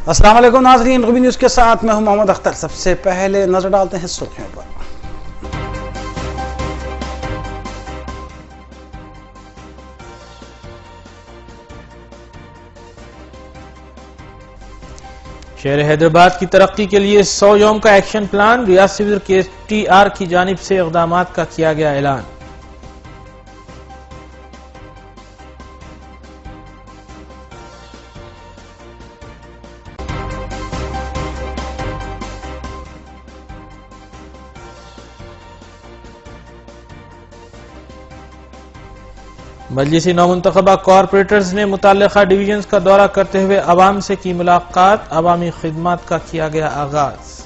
السلام علیکم ناظرین، روبی نیوز کے ساتھ میں ہوں محمد اختر۔ سب سے پہلے نظر ڈالتے ہیں سرخیوں پر۔ شہر حیدرآباد کی ترقی کے لیے 100 یوم کا ایکشن پلان، ریاستی وزیر KTR کی جانب سے اقدامات کا کیا گیا اعلان۔ مجلسی نومنتخبہ کارپوریٹرز نے متعلقہ ڈویژنز کا دورہ کرتے ہوئے عوام سے کی ملاقات، عوامی خدمات کا کیا گیا آغاز۔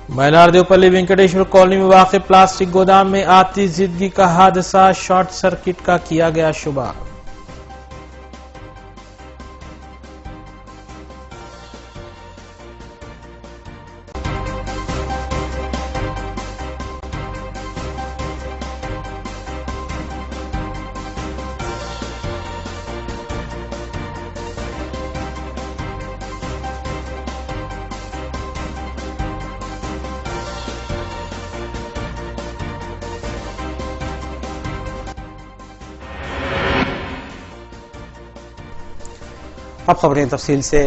مینار دیوپلی وینکٹیشور کالونی میں واقع پلاسٹک گودام میں آتش زدگی کا حادثہ، شارٹ سرکٹ کا کیا گیا شبہ۔ اب خبریں تفصیل سے۔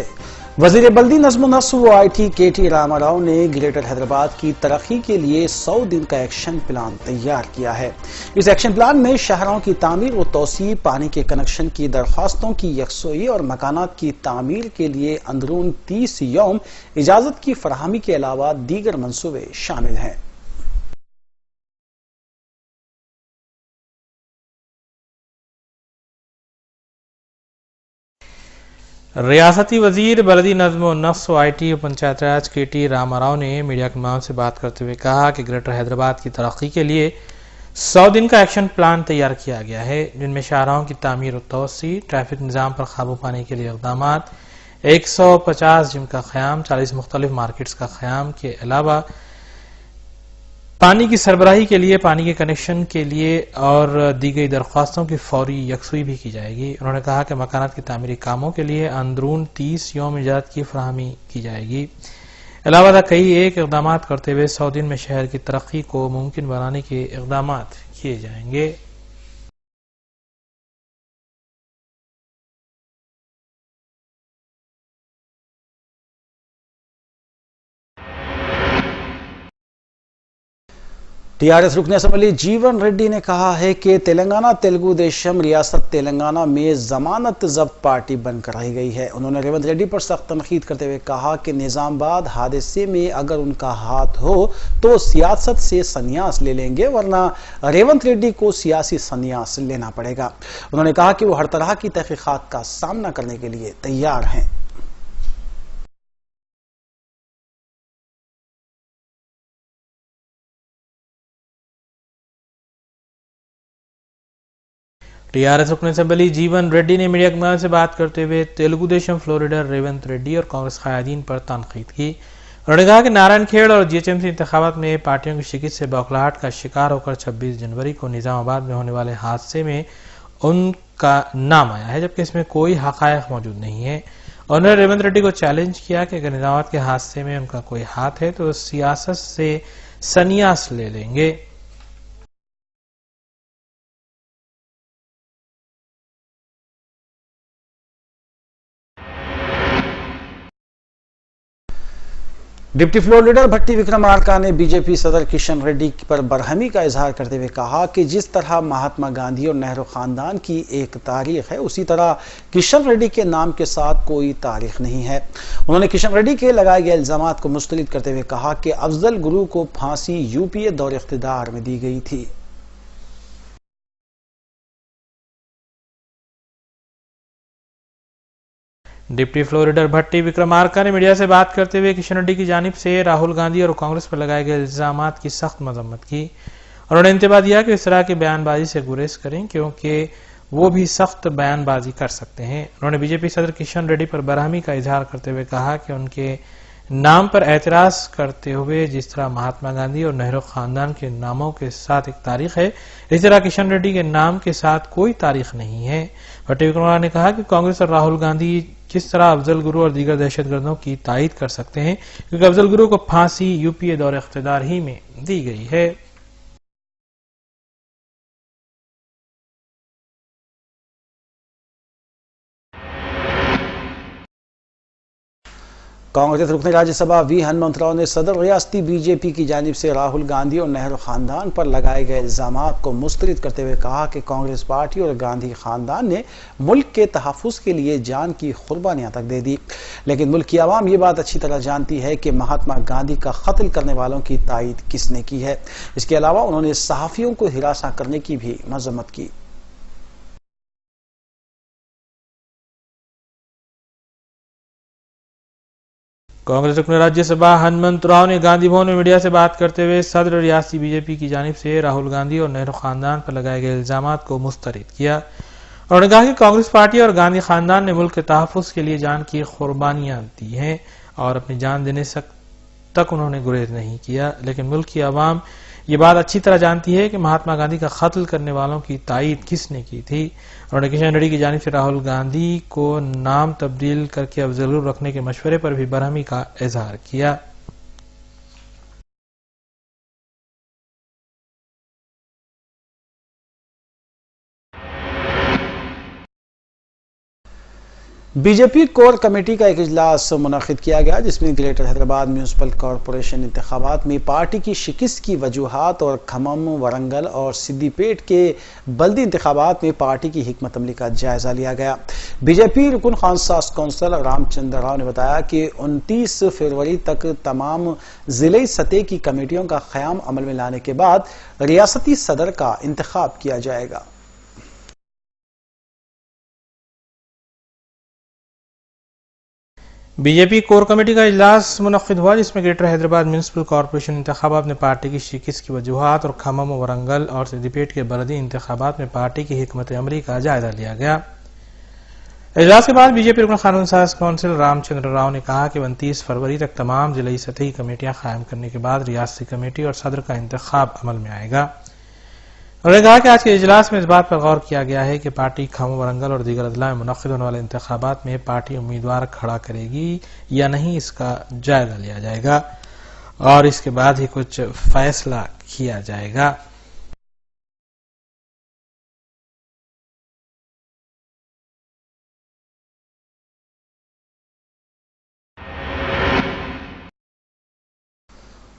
وزیر بلدی نظم و نسق و IT KT راما راؤ نے گریٹر حیدرآباد کی ترقی کے لیے 100 دن کا ایکشن پلان تیار کیا ہے۔ اس ایکشن پلان میں شہروں کی تعمیر و توسیع، پانی کے کنکشن کی درخواستوں کی یکسوئی اور مکانات کی تعمیر کے لیے اندرون 30 یوم اجازت کی فراہمی کے علاوہ دیگر منصوبے شامل ہیں۔ ریاستی وزیر بلدی نظم و نسق و IT و پنچایت راج KT راما راؤ نے میڈیا کے معاون سے بات کرتے ہوئے کہا کہ گریٹر حیدرآباد کی ترقی کے لیے 100 دن کا ایکشن پلان تیار کیا گیا ہے، جن میں شاہراہوں کی تعمیر و توسیع، ٹریفک نظام پر قابو پانے کے لیے اقدامات، 150 جم کا قیام، 40 مختلف مارکیٹس کا قیام کے علاوہ پانی کی سربراہی کے لیے، پانی کے کنیکشن کے لیے اور دیگر درخواستوں کی فوری یکسوئی بھی کی جائے گی۔ انہوں نے کہا کہ مکانات کی تعمیری کاموں کے لیے اندرون 30 یوم اجازت کی فراہمی کی جائے گی۔ علاوہ کئی ایک اقدامات کرتے ہوئے 100 دن میں شہر کی ترقی کو ممکن بنانے کے اقدامات کیے جائیں گے۔ TRS رکن اسمبلی جیون ریڈی نے کہا ہے کہ تلنگانہ تیلگو دیشم ریاست تلنگانہ میں ضمانت ضبط پارٹی بن کر رہ گئی ہے۔ انہوں نے ریونت ریڈی پر سخت تنقید کرتے ہوئے کہا کہ نظام آباد حادثے میں اگر ان کا ہاتھ ہو تو سیاست سے سنیاس لے لیں گے، ورنہ ریونت ریڈی کو سیاسی سنیاس لینا پڑے گا۔ انہوں نے کہا کہ وہ ہر طرح کی تحقیقات کا سامنا کرنے کے لیے تیار ہیں۔ TRS رکن اسمبلی جیون ریڈی نے میڈیا کے معاون سے بات کرتے ہوئے تیلگو دیشم فلور لیڈر ریونت ریڈی اور کانگریس قائدین پر تنقید کی۔ انہوں نے کہا کہ نارائن کھیڑ اور GHMC انتخابات میں پارٹیوں کی شکست سے بوکھلاہٹ کا شکار ہو کر 26 جنوری کو نظام آباد میں ہونے والے حادثے میں ان کا نام آیا ہے، جبکہ اس میں کوئی حقائق موجود نہیں ہے۔ انہوں نے ریونت ریڈی کو چیلنج کیا کہ اگر نظام آباد کے حادثے میں ان کا کوئی ہاتھ ہے تو سیاست سے سنیاس لے لیں گے۔ ڈپٹی فلور لیڈر بھٹی وکرمارکا نے BJP صدر کشن ریڈی پر برہمی کا اظہار کرتے ہوئے کہا کہ جس طرح مہاتما گاندھی اور نہرو خاندان کی ایک تاریخ ہے، اسی طرح کشن ریڈی کے نام کے ساتھ کوئی تاریخ نہیں ہے۔ انہوں نے کشن ریڈی کے لگائے گئے الزامات کو مسترد کرتے ہوئے کہا کہ افضل گرو کو پھانسی UPA دور اقتدار میں دی گئی تھی۔ ڈپٹی فلور لیڈر بھٹی وکرمارکا نے میڈیا سے بات کرتے ہوئے کشن ریڈی کی جانب سے راہل گاندھی اور کانگریس پر لگائے گئے الزامات کی سخت مذمت کی۔ انہوں نے انتباہ دیا کہ اس طرح کی بیان بازی سے گریز کریں، کیونکہ وہ بھی سخت بیان بازی کر سکتے ہیں۔ انہوں نے بی جے پی صدر کشن ریڈی پر برہمی کا اظہار کرتے ہوئے کہا کہ ان کے نام پر اعتراض کرتے ہوئے جس طرح مہاتما گاندھی اور نہرو خاندان کے ناموں کے ساتھ ایک تاریخ ہے، اس طرح کشن ریڈی کے نام کے ساتھ کوئی تاریخ نہیں ہے۔ بھٹی وکرمارکا نے کہا کہ کانگریس اور راہل گاندھی جس طرح افضل گرو اور دیگر دہشت گردوں کی تائید کر سکتے ہیں کیونکہ افضل گرو کو پھانسی یو پی اے دور اقتدار ہی میں دی گئی ہے۔ کانگریس رکن راجیہ سبھا وی ہنمنت راؤ نے صدر ریاستی بی جے پی کی جانب سے راہل گاندھی اور نہرو خاندان پر لگائے گئے الزامات کو مسترد کرتے ہوئے کہا کہ کانگریس پارٹی اور گاندھی خاندان نے ملک کے تحفظ کے لیے جان کی قربانیاں تک دے دی، لیکن ملک کی عوام یہ بات اچھی طرح جانتی ہے کہ مہاتما گاندھی کا قتل کرنے والوں کی تائید کس نے کی ہے۔ اس کے علاوہ انہوں نے صحافیوں کو ہراساں کرنے کی بھی مذمت کی۔ کانگریس رکن راجیہ سبھا ہنمنت راؤ نے گاندھی بھون میں میڈیا سے بات کرتے ہوئے صدر ریاستی بی جے پی کی جانب سے راہل گاندھی اور نہرو خاندان پر لگائے گئے الزامات کو مسترد کیا۔ انہوں نے کہا کہ کانگریس پارٹی اور گاندھی خاندان نے ملک کے تحفظ کے لیے جان کی قربانیاں دی ہیں اور اپنی جان دینے تک انہوں نے گریز نہیں کیا، لیکن ملک کی عوام یہ بات اچھی طرح جانتی ہے کہ مہاتما گاندھی کا قتل کرنے والوں کی تائید کس نے کی تھی۔ انہوں نے کشن ریڈی کی جانب سے راہل گاندھی کو نام تبدیل کر کے افضل گرو رکھنے کے مشورے پر بھی برہمی کا اظہار کیا۔ بی جے پی کور کمیٹی کا ایک اجلاس منعقد کیا گیا جس میں گریٹر حیدرآباد میونسپل کارپوریشن انتخابات میں پارٹی کی شکست کی وجوہات اور کھمم، ورنگل اور سدی پیٹ کے بلدی انتخابات میں پارٹی کی حکمت عملی کا جائزہ لیا گیا۔ بی جے پی رکن خانساز کونسل رام چندر راؤ نے بتایا کہ 29 فروری تک تمام ضلعی سطح کی کمیٹیوں کا قیام عمل میں لانے کے بعد ریاستی صدر کا انتخاب کیا جائے گا۔ بی جے پی کور کمیٹی کا اجلاس منعقد ہوا جس میں گریٹر حیدرآباد میونسپل کارپوریشن انتخابات میں پارٹی کی شکست کی وجوہات اور کھمم، ورنگل اور سدی پیٹ کے بلدی انتخابات میں پارٹی کی حکمت عملی کا جائزہ لیا گیا۔ اجلاس کے بعد بی جے پی رکن قانون ساز کونسل رام چندر راؤ نے کہا کہ 29 فروری تک تمام ضلعی سطحی کمیٹیاں قائم کرنے کے بعد ریاستی کمیٹی اور صدر کا انتخاب عمل میں آئے گا۔ انہوں نے کہا کہ آج کے اجلاس میں اس بات پر غور کیا گیا ہے کہ پارٹی کھمم، ورنگل اور دیگر اضلاع میں منعقد ہونے والے انتخابات میں پارٹی امیدوار کھڑا کرے گی یا نہیں، اس کا جائزہ لیا جائے گا اور اس کے بعد ہی کچھ فیصلہ کیا جائے گا۔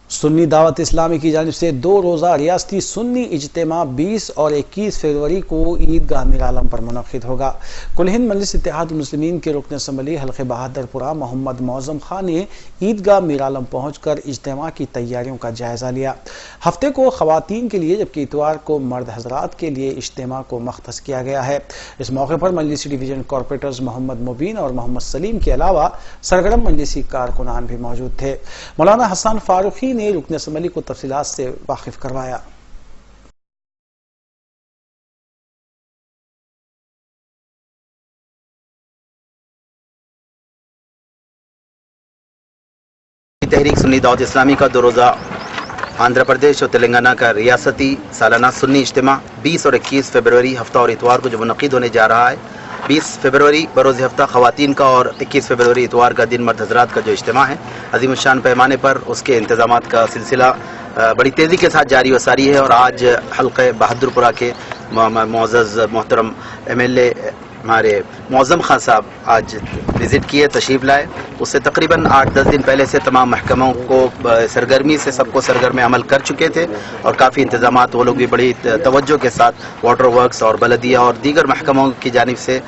سنی دعوت اسلامی کی جانب سے 2 روزہ ریاستی سنی اجتماع 20 اور 21 فروری کو عیدگاہ میرعالم پر منعقد ہوگا۔ کل ہند مجلس اتحاد المسلمین کے رکن اسمبلی حلقہ بہادر پورہ محمد معظم خان نے عیدگاہ میرعالم پہنچ کر اجتماع کی تیاریوں کا جائزہ لیا۔ ہفتے کو خواتین کے لیے جبکہ اتوار کو مرد حضرات کے لیے اجتماع کو مختص کیا گیا ہے۔ اس موقع پر مجلسی ڈویژن کارپوریٹرز محمد مبین اور محمد سلیم کے علاوہ سرگرم مجلسی کارکنان بھی موجود تھے۔ مولانا حسن فاروقی نے رکن اسمبلی کو تفصیلات سے واقف کروایا۔ تحریک سنی دعوت اسلامی کا 2 روزہ آندھرا پردیش اور تلنگانہ کا ریاستی سالانہ سنی اجتماع 20 اور 21 فروری ہفتہ اور اتوار کو جو منعقد ہونے جا رہا ہے۔ 20 فروری بروز ہفتہ خواتین کا اور 21 فروری اتوار کا دن مرد حضرات کا جو اجتماع ہے، عظیم الشان پیمانے پر اس کے انتظامات کا سلسلہ بڑی تیزی کے ساتھ جاری و ساری ہے اور آج حلقہ بہادر پورہ کے معزز محترم MLA ہمارے معظم خان صاحب آج وزٹ کیے، تشریف لائے۔ اس سے تقریباً 8-10 دن پہلے سے تمام محکموں کو سرگرمی سے سب کو سرگرم عمل کر چکے تھے اور کافی انتظامات وہ لوگ بھی بڑی توجہ کے ساتھ واٹر ورکس اور بلدیہ اور دیگر محکموں کی جانب سے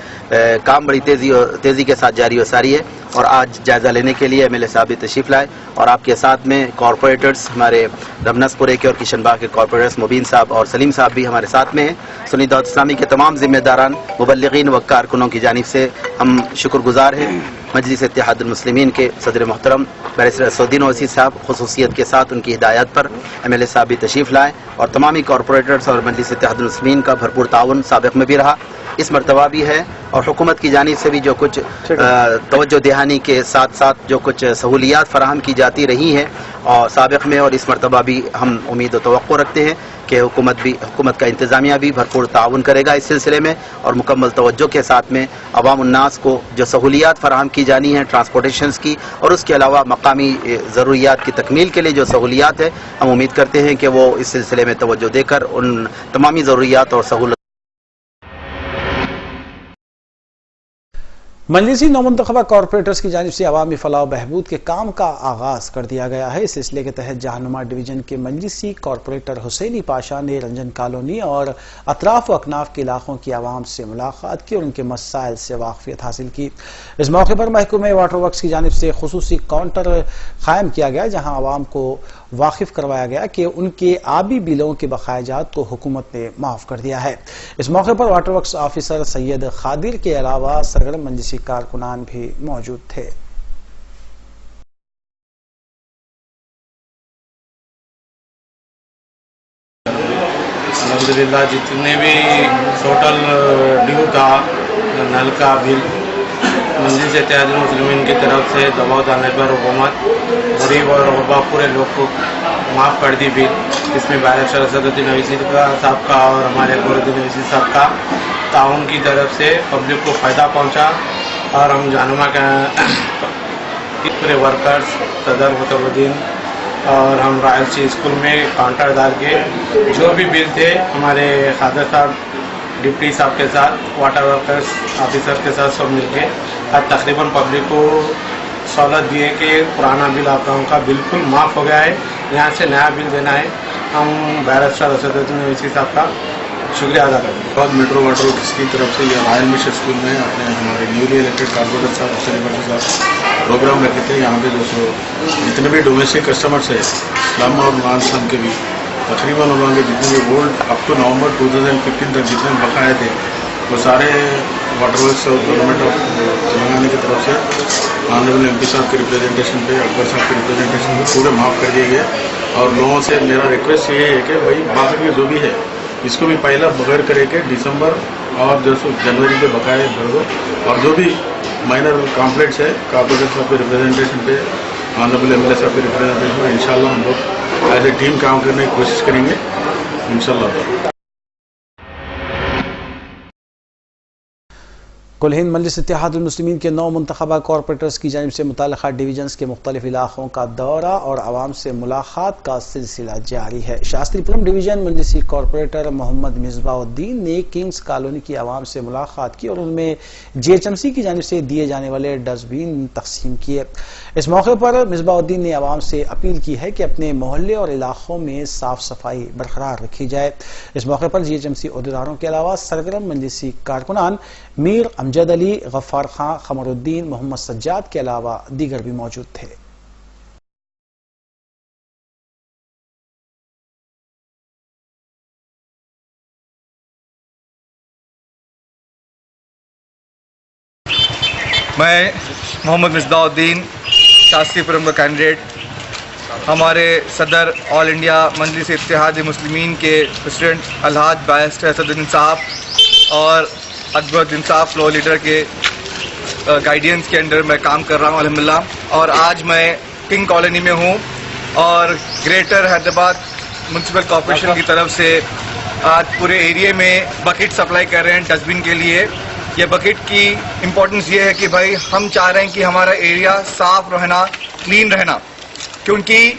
کام بڑی تیزی کے ساتھ جاری و ساری ہے اور آج جائزہ لینے کے لیے MLA صاحب بھی تشریف لائے اور آپ کے ساتھ میں کارپوریٹرز ہمارے رمنس پورے کے اور کشن باغ کے کارپوریٹرز مبین صاحب اور سلیم صاحب بھی ہمارے ساتھ میں ہیں۔ سنی دعوت اسلامی کے تمام ذمہ داران، مبلغین و کارکنوں کی جانب سے ہم شکر گزار ہیں۔ مجلس اتحاد المسلمین کے صدر محترم بیرسٹر اسدالدین اویسی صاحب خصوصیت کے ساتھ ان کی ہدایت پر MLA صاحب بھی تشریف لائے اور تمامی کارپوریٹرز اور مجلس اتحاد المسلمین کا بھرپور تعاون سابق میں بھی رہا۔ اس مرتبہ بھی ہے اور حکومت کی جانب سے بھی جو کچھ توجہ دہانی کے ساتھ ساتھ جو کچھ سہولیات فراہم کی جاتی رہی ہیں اور سابق میں اور اس مرتبہ بھی ہم امید و توقع رکھتے ہیں کہ حکومت کا انتظامیہ بھی بھرپور تعاون کرے گا اس سلسلے میں اور مکمل توجہ کے ساتھ میں عوام الناس کو جو سہولیات فراہم کی جانی ہیں ٹرانسپورٹیشنز کی اور اس کے علاوہ مقامی ضروریات کی تکمیل کے لیے جو سہولیات ہے ہم امید کرتے ہیں کہ وہ اس سلسلے میں توجہ دے کر ان تمامی ضروریات اور سہولت مجلسی نومنتخبہ کارپوریٹرز کی جانب سے عوامی فلاح و بہبود کے کام کا آغاز کر دیا گیا ہے۔ اس سلسلے کے تحت جہنما ڈویژن کے مجلسی کارپوریٹر حسینی پاشا نے رنجن کالونی اور اطراف و اکناف کے علاقوں کی عوام سے ملاقات کی اور ان کے مسائل سے واقفیت حاصل کی۔ اس موقع پر محکمہ واٹر ورکس کی جانب سے خصوصی کاؤنٹر قائم کیا گیا جہاں عوام کو واقف کروایا گیا کہ ان کے آبی بلوں کے بقایا جات کو حکومت نے معاف کر دیا ہے۔ اس موقع پر واٹر ورکس آفیسر سید خادر کے علاوہ سرگرم مجلسی کارکنان بھی موجود تھے۔ الحمدللہ جتنے بھی ٹوٹل ڈیو تھا نل کا بل مجلس اتحاد المسلمین کی طرف سے دباؤ ڈالنے پر حکومت غریب اور غربا پورے لوگ کو معاف کر دی بل۔ اس میں بیرکٹر اسد الدین اویسی صاحب کا اور ہمارے اکبر الدین اویسی صاحب کا تعاون کی طرف سے پبلک کو فائدہ پہنچا اور ہم جہنما کے پورے ورکرز صدر متبدین اور ہم رائل سی اسکول میں کاؤنٹر ڈال کے جو بھی بل تھے ہمارے خادر صاحب ڈپٹی صاحب کے ساتھ واٹر ورکرز آفیسر کے ساتھ سب مل کے آج تقریباً پبلک کو سہولت دی ہے کہ پرانا بل آپ لوگوں کا بالکل معاف ہو گیا ہے، یہاں سے نیا بل دینا ہے۔ ہم بیرسٹر اسد الدین اویسی صاحب کا شکریہ ادا کرتے ہیں۔ بعد میٹرو واٹر ورکس کی طرف سے یہ رائل مش اسکول میں اپنے ہمارے نیولی الیکٹڈ کارپوریٹر صاحب حسین پاشا صاحب پروگرام رکھے تھے۔ یہاں پہ جتنے بھی ڈومیسٹک کسٹمرس ہیں اسلام اور نان اسلام کے بھی تقریباً انہوں نے جتنے بھی اولڈ اپ ٹو نومبر 2015 تک جتنے بقایا تھے وہ سارے واٹر ورکس اور گورنمنٹ آف تلنگانہ کی طرف سے آنریبل ایم پی صاحب کے ریپرزنٹیشن پہ اکبر صاحب کے ریپرزنٹیشن پہ پورے معاف کر دیے گئے۔ اور لوگوں سے میرا ریکویسٹ یہ ہے کہ بھائی باقی جو بھی ہے اس کو بھی پہلا بغیر کرے کہ دسمبر اور جنوری کے بقائے بھر دو، اور جو بھی مائنر کمپلینٹس ہے کارپوریٹر صاحب کے ریپرزنٹیشن پہ آنریبل ایم ایل اے صاحب کے ریپرزنٹیشن پہ انشاءاللہ ہم لوگ ایز اے ٹیم کام کرنے کی کوشش کریں گے انشاءاللہ۔ کل ہند مجلس اتحاد المسلمین کے 9 منتخبہ کارپوریٹرز کی جانب سے متعلقہ ڈویژنز کے مختلف علاقوں کا دورہ اور عوام سے ملاقات کا سلسلہ جاری ہے۔ شاستری پورم ڈویژن مجلسی کارپوریٹر محمد مصباح الدین نے کنگز کالونی کی عوام سے ملاقات کی اور ان میں GHMC کی جانب سے دیے جانے والے ڈسٹ بین تقسیم کیے۔ اس موقع پر مصباح الدین نے عوام سے اپیل کی ہے کہ اپنے محلے اور علاقوں میں صاف صفائی برقرار رکھی جائے۔ اس موقع پر GHMC عہدیداروں کے علاوہ سرگرم مجلسی کارکنان میر امجد علی، غفار خان، قمر الدین، محمد سجاد کے علاوہ دیگر بھی موجود تھے۔ میں محمد مصباح الدین شاستری پورم کا کینڈیڈیٹ، ہمارے صدر آل انڈیا مجلس اتحاد مسلمین کے پریزیڈنٹ الحاج بیرسٹر اسد الدین صاحب اور اکبر الدین صاحب فلور لیڈر کے گائیڈنس کے انڈر میں کام کر رہا ہوں الحمدللہ۔ اور آج میں کنگ کالونی میں ہوں اور گریٹر حیدرآباد میونسپل کارپوریشن کی طرف سے آج پورے ایریے میں بکٹ سپلائی کر رہے ہیں ڈسٹ بن کے لیے۔ یہ بکٹ کی امپورٹنس یہ ہے کہ بھائی ہم چاہ رہے ہیں کہ ہمارا ایریا صاف رہنا، کلین رہنا، کیونکہ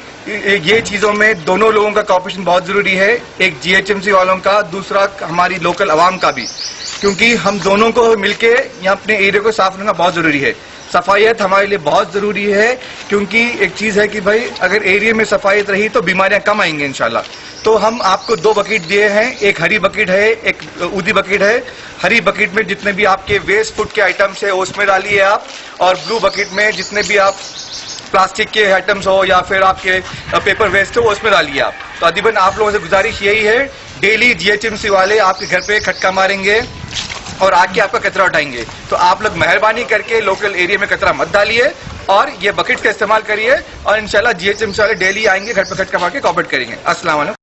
یہ چیزوں میں دونوں لوگوں کا کوآپریشن بہت ضروری ہے، ایک GHMC والوں کا، دوسرا ہماری لوکل عوام کا بھی، کیونکہ ہم دونوں کو مل کے یہاں اپنے ایریا کو صاف رکھنا بہت ضروری ہے۔ صفائیت ہمارے لیے بہت ضروری ہے، کیونکہ ایک چیز ہے کہ بھائی اگر ایریا میں صفائیت رہی تو بیماریاں کم آئیں گے انشاءاللہ۔ تو ہم آپ کو 2 بکٹ دیے ہیں، ایک ہری بکٹ ہے، ایک اودی بکٹ ہے۔ ہری بکٹ میں جتنے بھی آپ کے ویسٹ فوڈ کے آئٹمس ہیں اس میں ڈالیے آپ، اور بلو بکٹ میں جتنے بھی آپ پلاسٹک کے آئٹمس ہو یا پھر آپ کے پیپر ویسٹ ہو اس میں ڈالیے آپ۔ تو ادیباً آپ لوگوں سے گزارش یہی ہے، ڈیلی GHMC والے آپ کے گھر پہ کھٹکا ماریں گے اور آ کے آپ کا کچرا اٹھائیں گے، تو آپ لوگ مہربانی کر کے لوکل ایریا میں کچرا مت ڈالیے اور یہ بکٹ کا استعمال کریے، اور انشاءاللہ GHMC والے ڈیلی آئیں گے گھر پہ کھٹکا مار کے کوآپریٹ کریں گے۔ السلام علیکم۔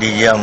DGM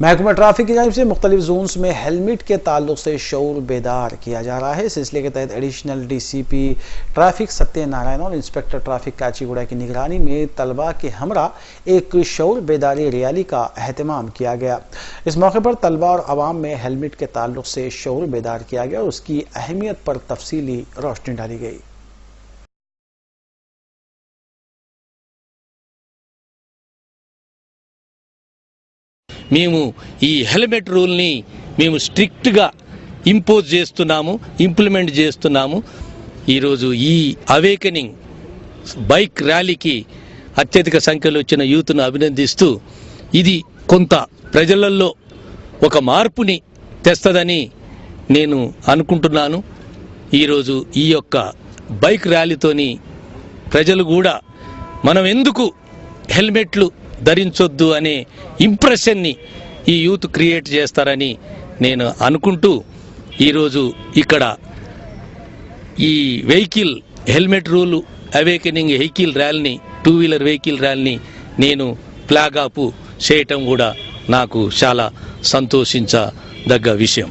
محکمہ ٹرافک کی جانب سے مختلف زونز میں ہیلمٹ کے تعلق سے شعور بیدار کیا جا رہا ہے۔ اس سلسلے کے تحت ایڈیشنل ڈی سی پی ٹرافک ستیہ نارائن اور انسپکٹر ٹرافک کاچی گوڑا کی نگرانی میں طلبہ کے ہمراہ ایک شعور بیداری ریلی کا اہتمام کیا گیا۔ اس موقع پر طلبہ اور عوام میں ہیلمٹ کے تعلق سے شعور بیدار کیا گیا اور اس کی اہمیت پر تفصیلی روشنی ڈالی گئی۔ మేము ఈ హెల్మెట్ రూల్ని మేము స్ట్రిక్ట్గా ఇంపోజ్ చేస్తున్నాము, ఇంప్లిమెంట్ చేస్తున్నాము। ఈరోజు ఈ అవేకనింగ్ బైక్ ర్యాలీకి అత్యధిక సంఖ్యలో వచ్చిన యూత్ను అభినందిస్తూ ఇది కొంత ప్రజలలో ఒక మార్పుని తెస్తదని నేను అనుకుంటున్నాను। ఈరోజు ఈ యొక్క బైక్ ర్యాలీతోని ప్రజలు కూడా మనం ఎందుకు హెల్మెట్లు ధరించొద్దు అనే ఇంప్రెషన్ని ఈ యూత్ క్రియేట్ చేస్తారని నేను అనుకుంటూ ఈరోజు ఇక్కడ ఈ vehicle helmet rule awakening vehicle ర్యాలీని, టూ వీలర్ వెహికల్ ర్యాలీని నేను ఫ్లాగ్ ఆఫ్ చేయటం కూడా నాకు చాలా సంతోషించదగ్గ విషయం।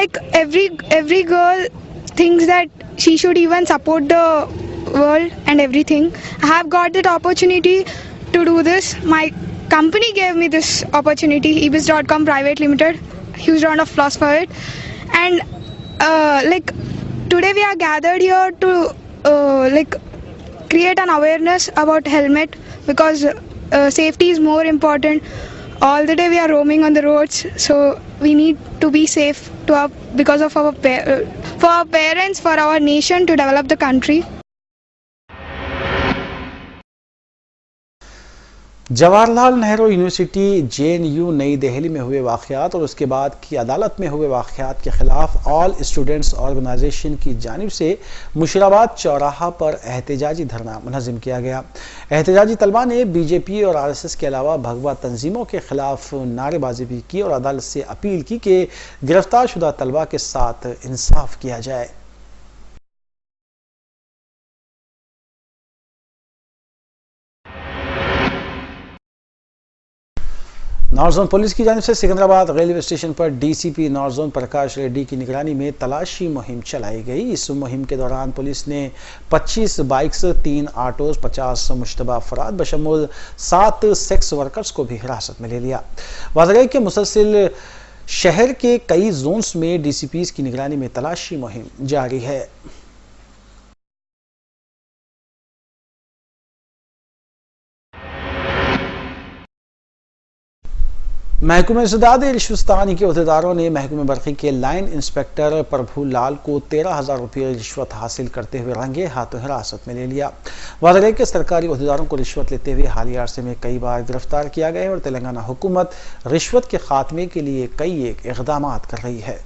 like every girl thinks that she should even support the world and everything. I have got that opportunity to do this. My company gave me this opportunity, ebis.com Private Limited. Huge round of applause for it. And like today we are gathered here to like create an awareness about helmet, because safety is more important. All the day we are roaming on the roads, so we need to be safe because of for our parents, for our nation, to develop the country. Jawahar Lal Nehru university JNU نئی دہلی میں ہوئے واقعات اور اس کے بعد کی عدالت میں ہوئے واقعات کے خلاف آل اسٹوڈنٹس آرگنائزیشن کی جانب سے مشیرآباد چوراہا پر احتجاجی دھرنا منظم کیا گیا۔ احتجاجی طلبہ نے BJP اور RSS کے علاوہ بھگوا تنظیموں کے خلاف نعرے بازی بھی کی اور عدالت سے اپیل کی کہ گرفتار شدہ طلبہ کے ساتھ انصاف کیا جائے۔ نارتھ زون پولیس کی جانب سے سکندرآباد ریلوے اسٹیشن پر DCP north zone Prakash ready کی نگرانی میں تلاشی مہم چلائی گئی۔ اس مہم کے دوران پولیس نے 25 بائکس، 3 آٹوز، 50 مشتبہ افراد بشمول 7 سیکس ورکرز کو بھی حراست میں لے لیا۔ واضح ہے کہ مسلسل شہر کے کئی زونز میں DCPs کی نگرانی میں تلاشی مہم جاری ہے۔ محکمہ انسداد رشوتستانی کے عہدیداروں نے محکمہ برقی کے لائن انسپکٹر پربھو لال کو 13,000 روپے رشوت حاصل کرتے ہوئے رنگے ہاتھوں حراست میں لے لیا۔ واضح ہے کہ سرکاری عہدیداروں کو رشوت لیتے ہوئے حالیہ عرصے میں کئی بار گرفتار کیا گیا ہے اور تلنگانہ حکومت رشوت کے خاتمے کے لیے کئی اقدامات کر رہی ہے۔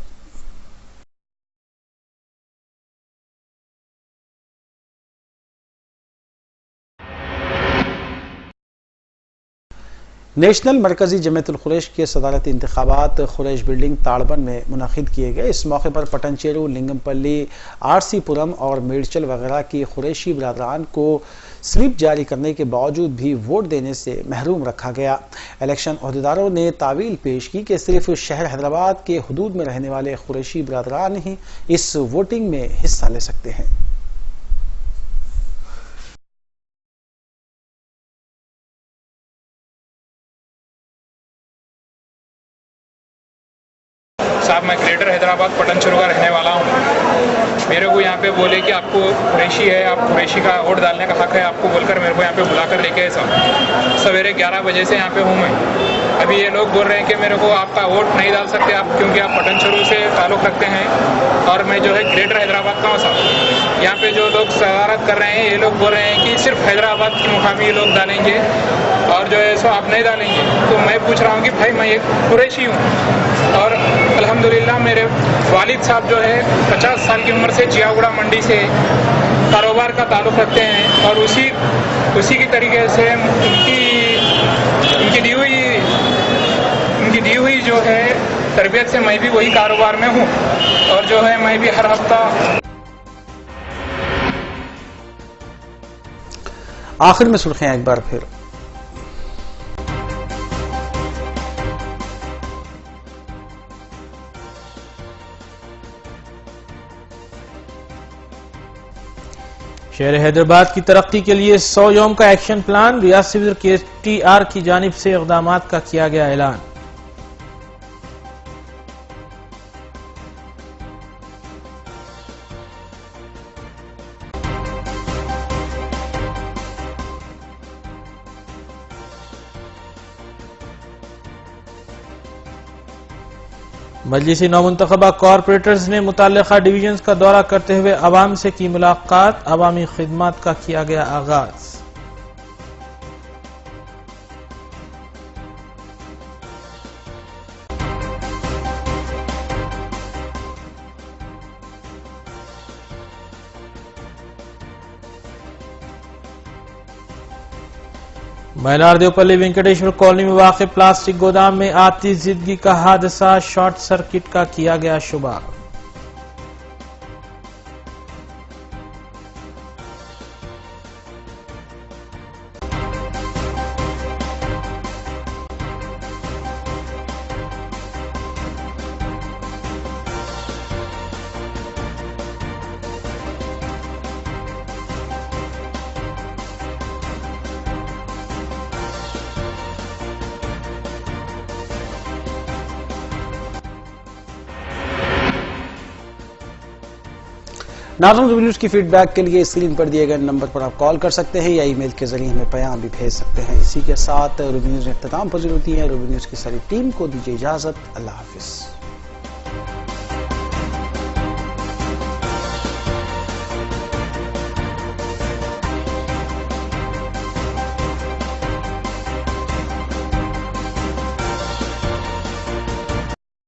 نیشنل مرکزی جمعیت القریش کے صدارتی انتخابات قریش بلڈنگ تاڑبن میں منعقد کیے گئے۔ اس موقع پر پٹنچیرو، لنگم پلی، RC پورم اور میڈچل وغیرہ کی قریشی برادران کو سلپ جاری کرنے کے باوجود بھی ووٹ دینے سے محروم رکھا گیا۔ الیکشن عہدیداروں نے تعویل پیش کی کہ صرف شہر حیدرآباد کے حدود میں رہنے والے قریشی برادران ہی اس ووٹنگ میں حصہ لے سکتے ہیں۔ صاحب میں گریٹر حیدرآباد پٹنچیرو کا رہنے والا ہوں۔ میرے کو یہاں پہ بولے کہ آپ کو قریشی ہے، آپ قریشی کا ووٹ ڈالنے کا حق ہے آپ کو بول کر میرے کو یہاں پہ بلا کر لے کے سویرے 11 بجے سے یہاں پہ ہوں میں۔ ابھی یہ لوگ بول رہے ہیں کہ میرے کو آپ کا ووٹ نہیں ڈال سکتے آپ، کیونکہ آپ پٹنچیرو سے تعلق رکھتے ہیں اور میں جو ہے گریٹر حیدرآباد کا ہوں صاحب۔ یہاں پہ جو لوگ صدارت کر رہے ہیں یہ لوگ بول رہے ہیں کہ صرف حیدرآباد کے مقامی یہ لوگ ڈالیں گے اور جو ہے سو آپ نہیں ڈالیں گے۔ تو میں پوچھ رہا ہوں کہ بھائی میں ایک قریشی ہوں اور الحمدللہ میرے والد صاحب جو ہے 50 سال کی عمر سے چیاگوڑا منڈی سے کاروبار کا تعلق رکھتے ہیں اور اسی کی طریقے سے ان کی دی ہوئی جو ہے تربیت سے میں بھی وہی کاروبار میں ہوں اور جو ہے میں بھی ہر ہفتہ آخر میں سرخیاں ایک بار پھر. شہر حیدرآباد کی ترقی کے لیے 100 یوم کا ایکشن پلان. ریاستی وزیر KTR کی جانب سے اقدامات کا کیا گیا اعلان. مجلسی نومنتخبہ کارپوریٹرز نے متعلقہ ڈویژنز کا دورہ کرتے ہوئے عوام سے کی ملاقات. عوامی خدمات کا کیا گیا آغاز. مینار دیوپلی وینکٹیشور کالونی میں واقع پلاسٹک گودام میں آتش زدگی کا حادثہ. شارٹ سرکٹ کا کیا گیا شبہ. ناظرین، روبی نیوز کی فیڈ بیک کے لیے اسکرین پر دیے گئے نمبر پر آپ کال کر سکتے ہیں یا ای میل کے ذریعے ہمیں پیام بھی بھیج سکتے ہیں. اسی کے ساتھ روبی نیوز میں اختتام پذیر ہوتی ہے. روبی نیوز کی ساری ٹیم کو دیجیے اجازت. اللہ حافظ.